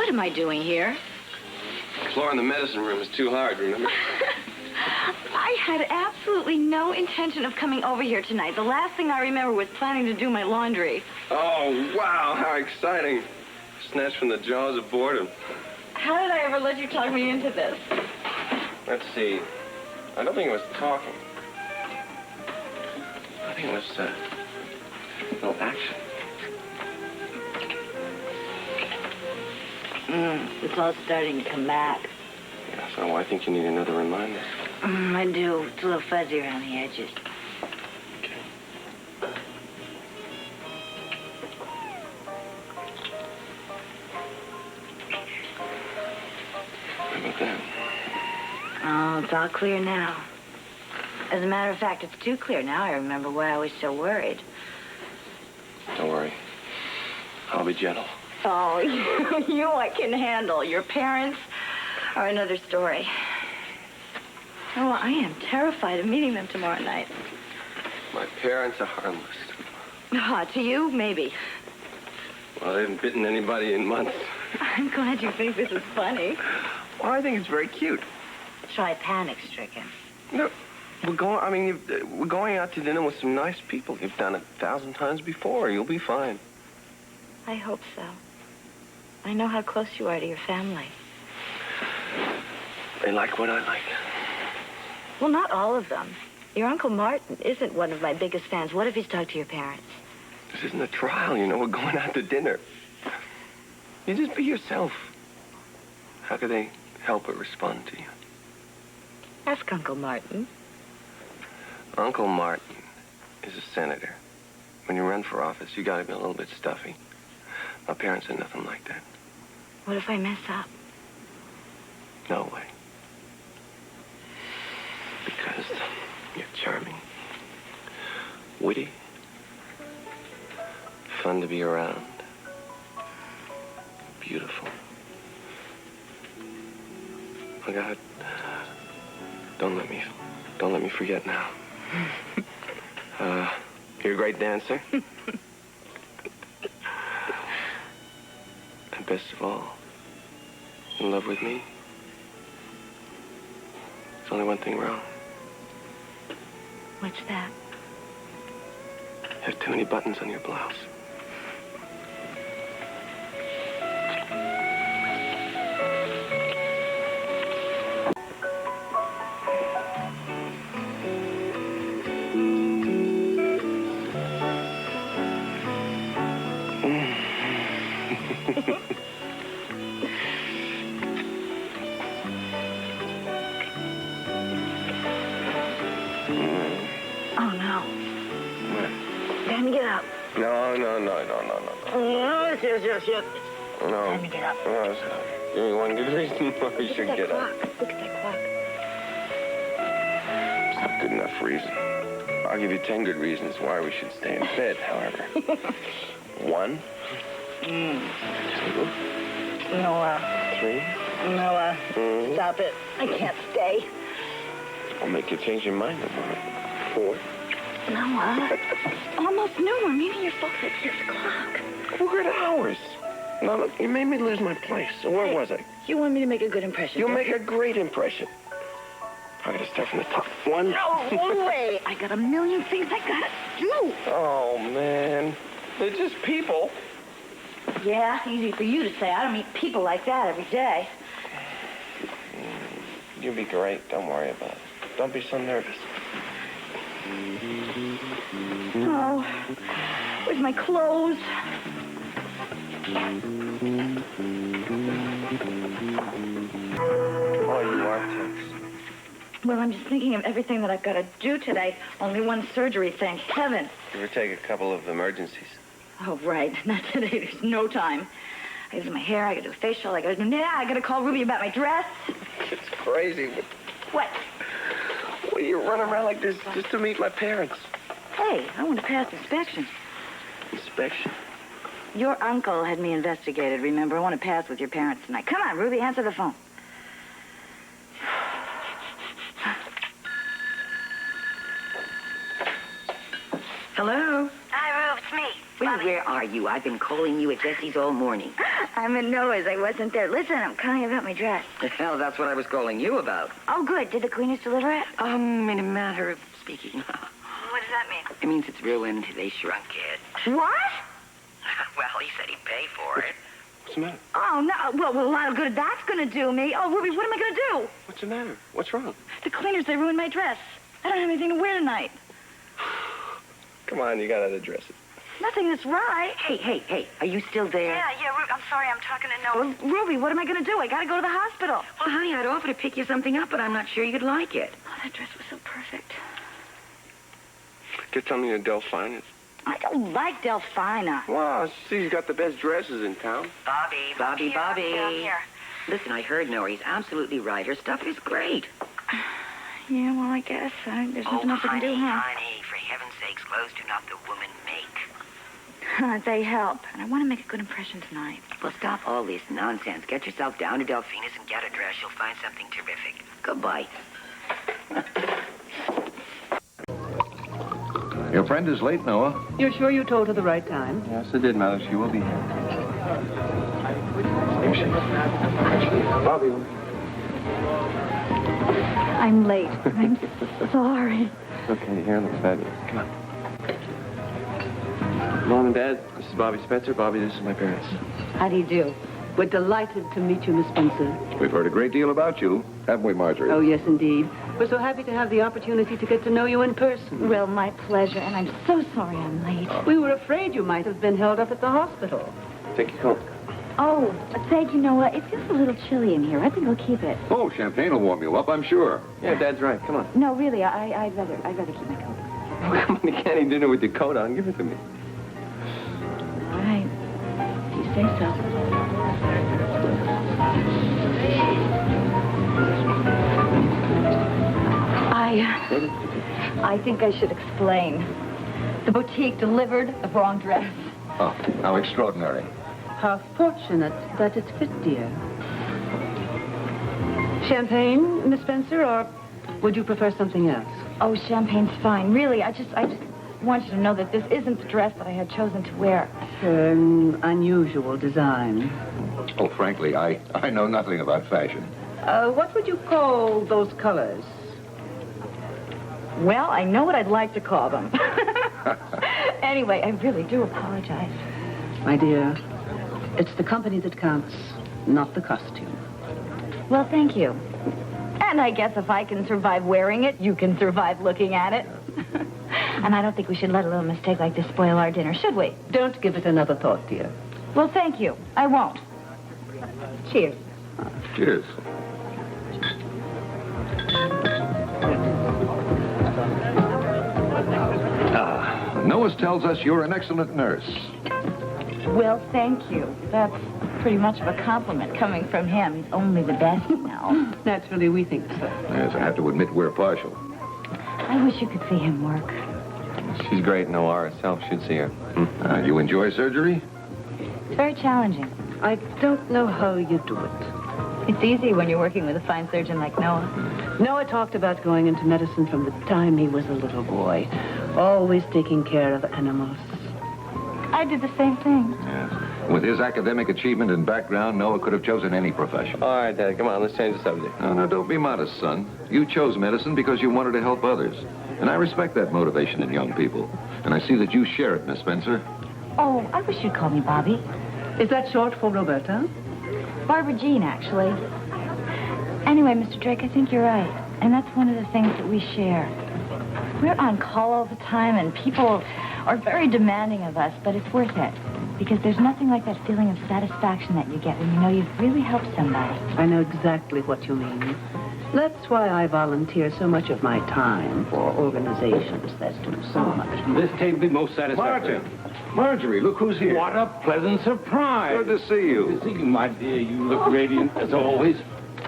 What am I doing here? The floor in the medicine room is too hard, remember? I had absolutely no intention of coming over here tonight. The last thing I remember was planning to do my laundry. Oh, wow, how exciting. Snatched from the jaws of boredom. How did I ever let you talk me into this? Let's see. I don't think it was talking. I think it was, no action. It's all starting to come back. Yeah, so I think you need another reminder. I do. It's a little fuzzy around the edges. Okay. How about that? Oh, it's all clear now. As a matter of fact, it's too clear now. I remember why I was so worried. Don't worry. I'll be gentle. Oh, you I can handle. Your parents are another story. Oh, I am terrified of meeting them tomorrow night. My parents are harmless. To you, maybe. Well, they haven't bitten anybody in months. I'm glad you think this is funny. Well, I think it's very cute. Try panic-stricken. No, we're going out to dinner with some nice people. You've done it 1,000 times before. You'll be fine. I hope so. I know how close you are to your family. They like what I like. Well, not all of them. Your Uncle Martin isn't one of my biggest fans. What if he's talked to your parents? This isn't a trial, you know. We're going out to dinner. You just be yourself. How could they help but respond to you? Ask Uncle Martin. Uncle Martin is a senator. When you run for office, you gotta be a little bit stuffy. My parents are nothing like that. What if I mess up? No way. Because you're charming, witty, fun to be around, beautiful. Oh, God, don't let me forget now. You're a great dancer. And best of all, in love with me. There's only one thing wrong. What's that? You have too many buttons on your blouse. Oh, no. What? Time to get up. No. Yes. No. Time to get up. No, give me one good reason why we should get up. Look at that clock. It's not good enough reason. I'll give you 10 good reasons why we should stay in bed, however. 1. 2. Noah. 3. Noah. Stop it. I can't stay. I'll make you change your mind in a moment. 4. Noah. Almost noon. We're meeting your folks at 6 o'clock. We're good hours. Now, look, you made me lose my place. So where was I? You want me to make a good impression. You'll make a great impression. I gotta start from the top. 1. No way. I got a million things I gotta do. Oh, man. They're just people. Yeah, easy for you to say. I don't meet people like that every day. You'll be great. Don't worry about it. Don't be so nervous. Oh, where's my clothes? Oh, you are tense. Well, I'm just thinking of everything that I've got to do today. Only one surgery, thank heaven. You ever take a couple of emergencies? Oh, right. Not today. There's no time. I gotta do my hair. I gotta do a facial. I gotta call Ruby about my dress. It's crazy. What? What are you running around like this just to meet my parents? Hey, I want to pass inspection. Inspection? Your uncle had me investigated, remember? I want to pass with your parents tonight. Come on, Ruby, answer the phone. Hello? Hi, it's me. Well, Bobbie. where are you? I've been calling you at Jesse's all morning. I'm in Noah's. I wasn't there. Listen, I'm calling about my dress. Hell, that's what I was calling you about. Oh, good. Did the cleaners deliver it? In a matter of speaking. What does that mean? It means it's ruined. They shrunk it. What? Well, he said he'd pay for it. What's the matter? Oh, no. Well, a lot of good that's going to do me. Oh, Ruby, what am I going to do? What's the matter? What's wrong? The cleaners, they ruined my dress. I don't have anything to wear tonight. Come on, you got other dresses. Nothing is right. Hey, are you still there? Yeah, Ruby, I'm sorry. I'm talking to Noah. Well, Ruby, what am I going to do? I got to go to the hospital. Well, honey, I'd offer to pick you something up, but I'm not sure you'd like it. Oh, that dress was so perfect. Just tell me you're Delphine. I don't like Delphina. Wow, she's got the best dresses in town. Bobbie. Here. Listen, I heard Nora. He's absolutely right. Her stuff is great. Yeah, well, I guess. There's nothing else I can do, huh? honey, for heaven's sakes, clothes do not the woman make. They help. And I want to make a good impression tonight. Well, stop all this nonsense. Get yourself down to Delphina's and get a dress. You'll find something terrific. Goodbye. Your friend is late, Noah. You're sure you told her the right time? Yes, I did, Mother. She will be here. Here she is. Bobbie. I'm late. I'm sorry. Okay, your hair looks fabulous. Come on. Mom and Dad, this is Bobbie Spencer. Bobbie, this is my parents. How do you do? We're delighted to meet you, Miss Spencer. We've heard a great deal about you, haven't we, Marjorie? Oh, yes, indeed. We're so happy to have the opportunity to get to know you in person. Well, my pleasure. And I'm so sorry I'm late. We were afraid you might have been held up at the hospital. Take your coat. Oh, thank you, Noah. It feels a little chilly in here. I think I'll keep it. Oh, champagne will warm you up, I'm sure. Yeah, Dad's right. Come on. No, really, I'd rather keep my coat. Oh, come on, you can't eat dinner with your coat on. Give it to me. All right. If you say so. I think I should explain. The boutique delivered the wrong dress. Oh, how extraordinary. How fortunate that it fit, dear. Champagne, Miss Spencer, or would you prefer something else? Oh, champagne's fine. Really, I just want you to know that this isn't the dress that I had chosen to wear. An unusual design. Oh, frankly, I know nothing about fashion. What would you call those colors? Well, I know what I'd like to call them. Anyway, I really do apologize. My dear, it's the company that counts, not the costume. Well, thank you. And I guess if I can survive wearing it, you can survive looking at it. And I don't think we should let a little mistake like this spoil our dinner, should we? Don't give it another thought, dear. Well, thank you. I won't. Cheers. Cheers. Noah tells us you're an excellent nurse. Well, thank you. That's pretty much of a compliment coming from him. He's only the best, you know. Naturally, we think so. Yes, I have to admit we're partial. I wish you could see him work. She's great. Noah herself should see her. You enjoy surgery? It's very challenging. I don't know how you do it. It's easy when you're working with a fine surgeon like Noah. Noah talked about going into medicine from the time he was a little boy. Always taking care of animals. I did the same thing. Yes. With his academic achievement and background, Noah could have chosen any profession. All right, Dad, come on. Let's change the subject. No, don't be modest, son. You chose medicine because you wanted to help others. And I respect that motivation in young people. And I see that you share it, Miss Spencer. Oh, I wish you'd call me Bobbie. Is that short for Roberta? Barbara Jean, actually. Anyway, Mr. Drake, I think you're right. And that's one of the things that we share. We're on call all the time, and people are very demanding of us, but it's worth it. Because there's nothing like that feeling of satisfaction that you get when you know you've really helped somebody. I know exactly what you mean. That's why I volunteer so much of my time for organizations that do so much. This table be most satisfactory. Marjorie, look who's here. What a pleasant surprise. Good to see you. Good to see you, my dear. You look radiant, as always.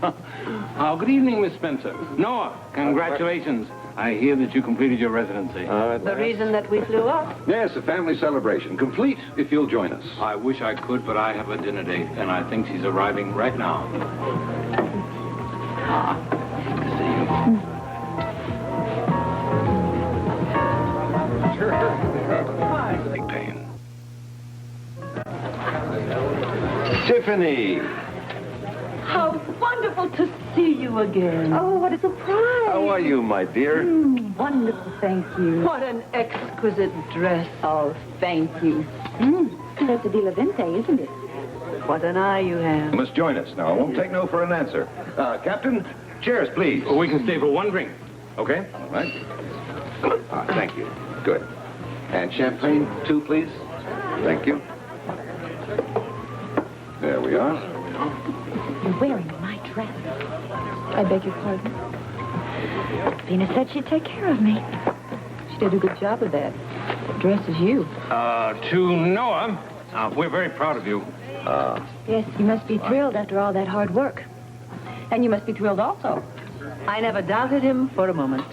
Good evening, Miss Spencer. Noah, congratulations. I hear that you completed your residency. The reason that we flew up. Yes, a family celebration. Complete if you'll join us. I wish I could, but I have a dinner date, and I think she's arriving right now. Good to see you. Big pain. Tiffany! How wonderful to see you again. Oh, what a surprise. How are you, my dear? Wonderful, thank you. What an exquisite dress. Oh, thank you. That's a deal of vente, isn't it? What an eye you have. You must join us now. I won't take no for an answer. Captain, chairs, please. We can stay for one drink. Okay, all right. Thank you. Good. And champagne, too, please. Thank you. There we are. You're wearing my dress. I beg your pardon? Venus said she'd take care of me. She did a good job of that. The dress is you. To Noah, we're very proud of you. Yes, you must be thrilled after all that hard work. And you must be thrilled also. I never doubted him for a moment.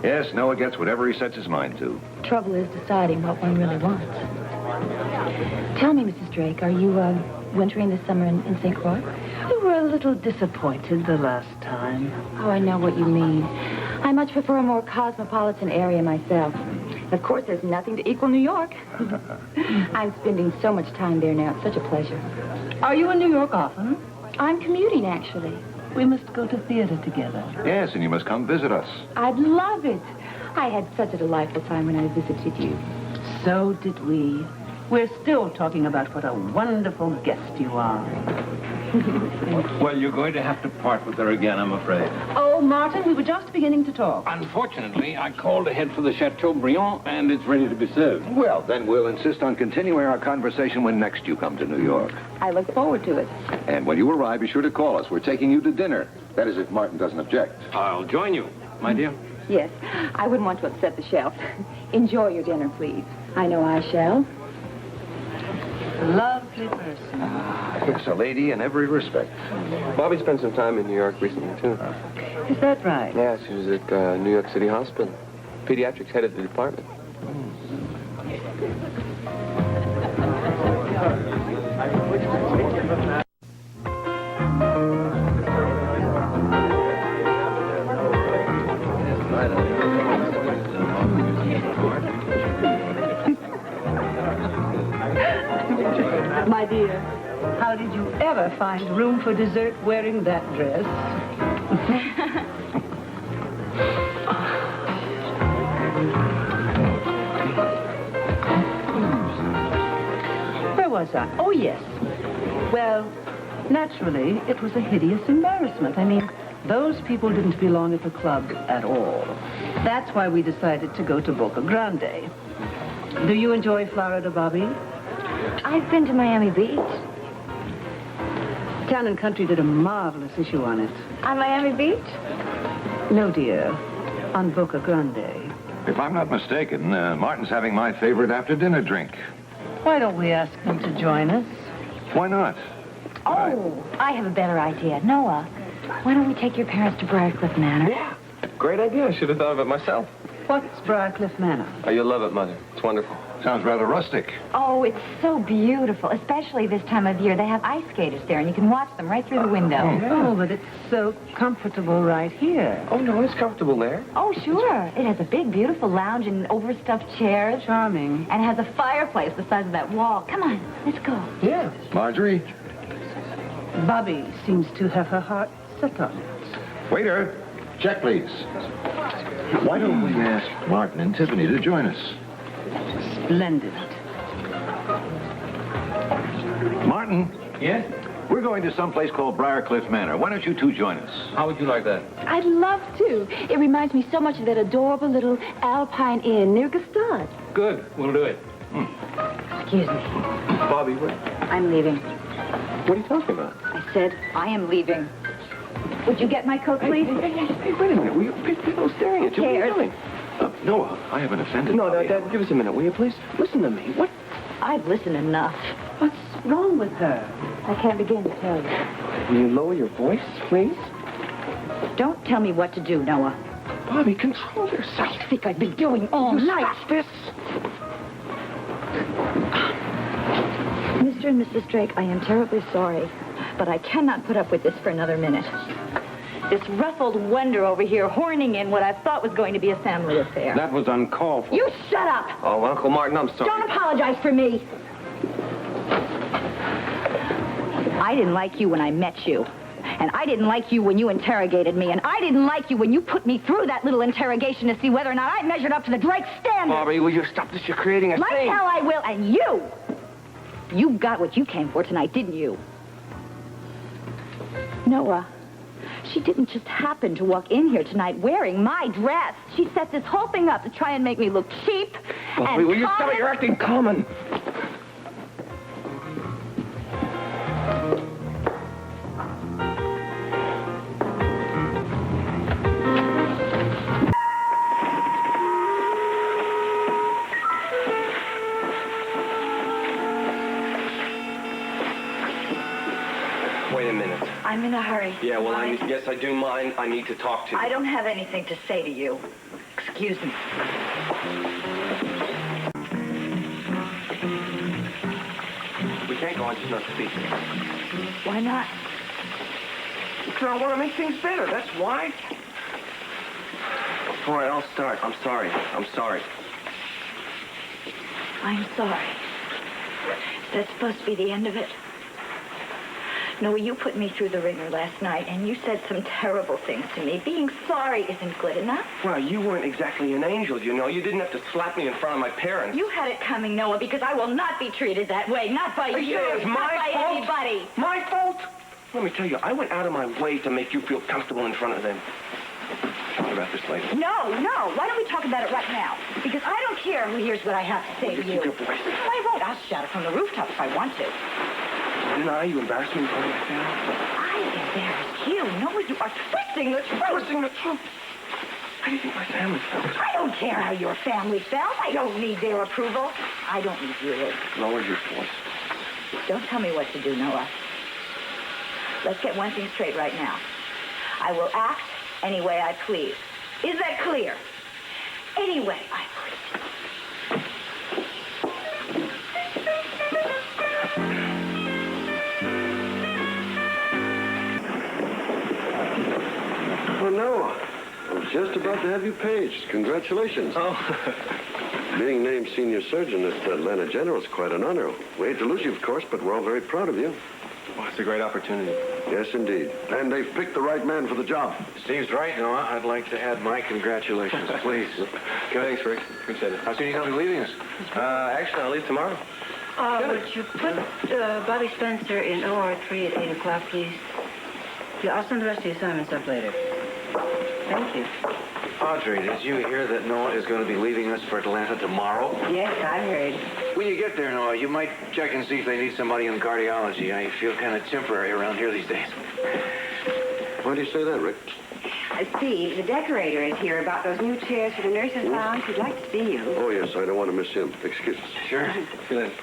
Yes, Noah gets whatever he sets his mind to. Trouble is deciding what one really wants. Tell me, Mrs. Drake, are you wintering this summer in St. Croix? We were a little disappointed the last time. Oh, I know what you mean. I much prefer a more cosmopolitan area myself. Of course, there's nothing to equal New York. I'm spending so much time there now. It's such a pleasure. Are you in New York often? I'm commuting, actually. We must go to theater together. Yes, and you must come visit us. I'd love it. I had such a delightful time when I visited you. So did we. We're still talking about what a wonderful guest you are. Well, you're going to have to part with her again, I'm afraid. Oh, Martin, we were just beginning to talk. Unfortunately, I called ahead for the Chateaubriand, and it's ready to be served. Well, then we'll insist on continuing our conversation when next you come to New York. I look forward to it. And when you arrive, be sure to call us. We're taking you to dinner. That is, if Martin doesn't object. I'll join you, my dear. Yes, I wouldn't want to upset the shelf. Enjoy your dinner, please. I know I shall. Lovely person. It's a lady in every respect. Bobbie spent some time in New York recently, too. Is that right? Yeah, she was at New York City Hospital. Pediatrics head of the department. My dear, how did you ever find room for dessert wearing that dress? Where was I? Oh, yes. Well, naturally, it was a hideous embarrassment. I mean, those people didn't belong at the club at all. That's why we decided to go to Boca Grande. Do you enjoy Florida, Bobbie? I've been to Miami Beach. Town and Country did a marvelous issue on it. On Miami Beach? No, dear. On Boca Grande. If I'm not mistaken, Martin's having my favorite after-dinner drink. Why don't we ask him to join us? Why not? Oh, I have a better idea. Noah, why don't we take your parents to Briarcliff Manor? Yeah, great idea. I should have thought of it myself. What's Briarcliff Manor? Oh, you'll love it, Mother. It's wonderful. Sounds rather rustic. Oh, it's so beautiful, especially this time of year. They have ice skaters there, and you can watch them right through the window. Oh, but it's so comfortable right here. Oh, no, it's comfortable there. Oh, sure. It has a big, beautiful lounge and overstuffed chairs. Charming. And has a fireplace the size of that wall. Come on, let's go. Yeah. Marjorie? Bobbie seems to have her heart set on it. Waiter, check, please. Why don't we ask Martin and Tiffany to join us? Splendid. Martin, Yes? we're going to someplace called Briarcliff Manor. Why don't you two join us? How would you like that? I'd love to. It reminds me so much of that adorable little Alpine Inn near Gstaad. Good. We'll do it. Excuse me. Bobbie, what I'm leaving. are you talking about? I said I am leaving. Would you get my coat, please? Hey, wait a minute. Will you, people staring at you. What are you cares? doing? Noah, I haven't offended No, Bobbie. Dad, give us a minute, will you, please? Listen to me. What? I've listened enough. What's wrong with her? I can't begin to tell you. Will you lower your voice, please? Don't tell me what to do, Noah. Bobbie, control yourself. I think I've been doing all night. Stop this. Mr. and Mrs. Drake, I am terribly sorry, but I cannot put up with this for another minute. This ruffled wonder over here horning in what I thought was going to be a family affair. That was uncalled for. You shut up! Oh, Uncle Martin, I'm sorry. Don't apologize for me. I didn't like you when I met you. And I didn't like you when you interrogated me. And I didn't like you when you put me through that little interrogation to see whether or not I measured up to the Drake standard. Bobbie, will you stop this? You're creating a Like scene. hell I will. And you got what you came for tonight, didn't you? Noah, she didn't just happen to walk in here tonight wearing my dress. She set this whole thing up to try and make me look cheap. Bobbie, will you stop it? You're acting common. Wait a minute. I'm in a hurry. Yeah, well, Why? yes, I do mind. I need to talk to you. I don't have anything to say to you. Excuse me. We can't go on just not speaking. Why not? Because I want to make things better. That's why. All right, I'll start. I'm sorry. I'm sorry. I'm sorry. Is that supposed to be the end of it? Noah, you put me through the ringer last night, and you said some terrible things to me. Being sorry isn't good enough. Well, you weren't exactly an angel, you know. You didn't have to slap me in front of my parents. You had it coming, Noah, because I will not be treated that way. Not by you. It's Not my by fault? anybody. My fault? Let me tell you, I went out of my way to make you feel comfortable in front of them. Talk about this later. No. Why don't we talk about it right now? Because I don't care who hears what I have to say to you. Keep your voice. No, I won't. I'll shout it from the rooftop if I want to. Didn't I? You embarrassed me in front of my family. I embarrassed you. Noah, you are twisting the truth. Twisting the truth. How do you think my family felt? I don't care how your family felt. I don't need their approval. I don't need yours. Lower your voice. Don't tell me what to do, Noah. Let's get one thing straight right now. I will act any way I please. Is that clear? Any way I please. Oh, no. I was just about to have you paged. Congratulations. Oh. Being named senior surgeon at Atlanta General is quite an honor. We hate to lose you, of course, but we're all very proud of you. Well, it's a great opportunity. Yes, indeed. And they've picked the right man for the job. Steve's right, Noah. I'd like to add my congratulations, please. Thanks, Rick. Appreciate it. How soon are you going to be leaving us? Actually, I'll leave tomorrow. Would you put Bobbie Spencer in OR 3 at 8 o'clock, please? Yeah, I'll send the rest of the assignments up later. Thank you. Audrey, did you hear that Noah is going to be leaving us for Atlanta tomorrow? Yes, I heard. When you get there, Noah, you might check and see if they need somebody in cardiology. I feel kind of temporary around here these days. Why do you say that, Rick? Steve, the decorator is here about those new chairs for the nurses' lounge. He'd like to see you. Oh, yes, I don't want to miss him. Excuse us. Sure. See you later.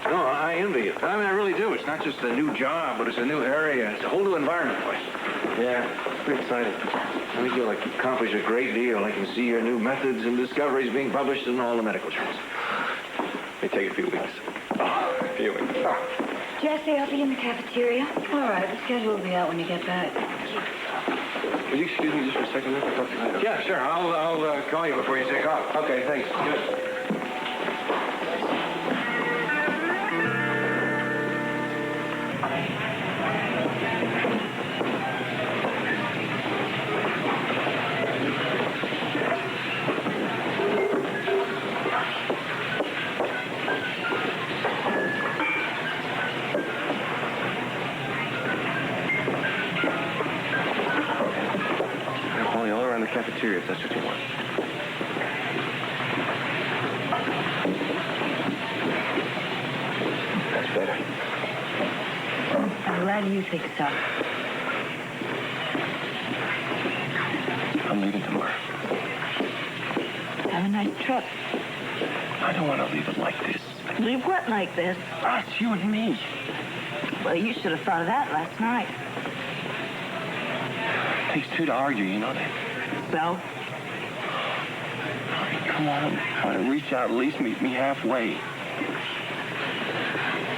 No, I envy you. I mean, I really do. It's not just a new job, but it's a new area. It's a whole new environment. Yeah, it's pretty exciting. I think you'll accomplish a great deal. I can see your new methods and discoveries being published in all the medical journals. May take a few weeks. A few weeks. Jesse, I'll be in the cafeteria. All right, the schedule will be out when you get back. Would you excuse me just for a second, Rick? I'll talk to you later. Yeah, sure. I'll call you before you take off. Okay, thanks. Good. All around the cafeteria, if that's what you want. That's better. I'm glad you think so. I'm leaving tomorrow. Have a nice trip. I don't want to leave it like this. Leave what like this? Us, you and me. Well, you should have thought of that last night. It takes two to argue, you know that? So? Come on, try to reach out, at least meet me halfway.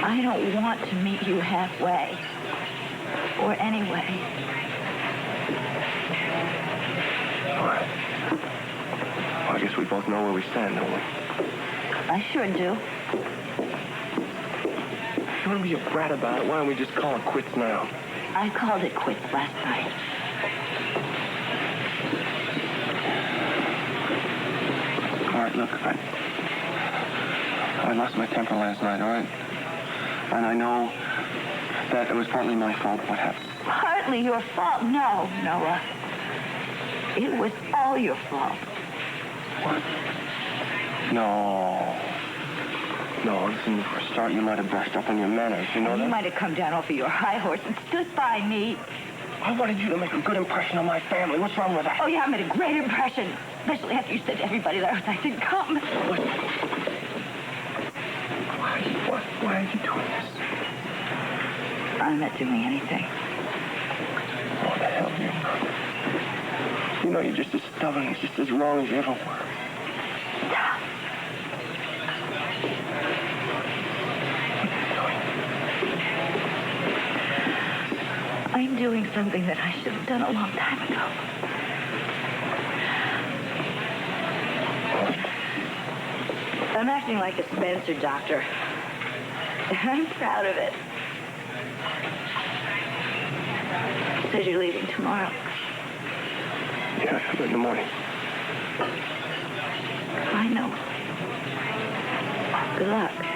I don't want to meet you halfway. Or anyway. All right. Well, I guess we both know where we stand, don't we? I sure do. you want to be a brat about it, why don't we just call it quits now? I called it quits last night. All right, look, I lost my temper last night, all right? And I know that it was partly my fault what happened. Partly your fault? No, Noah. It was all your fault. What? No. No, listen, for a start, you might have brushed up on your manners, you know You that? might have come down off of your high horse and stood by me. I wanted you to make a good impression on my family. What's wrong with that? Oh, yeah, I made a great impression. Especially after you said to everybody that I didn't come. Why are you doing this? I'm not doing anything. What the hell, you know you're just as stubborn and just as wrong as you ever were. I'm doing something that I should have done a long time ago. I'm acting like a Spencer doctor. I'm proud of it. He says you're leaving tomorrow. Yeah, but in the morning. I know. Good luck.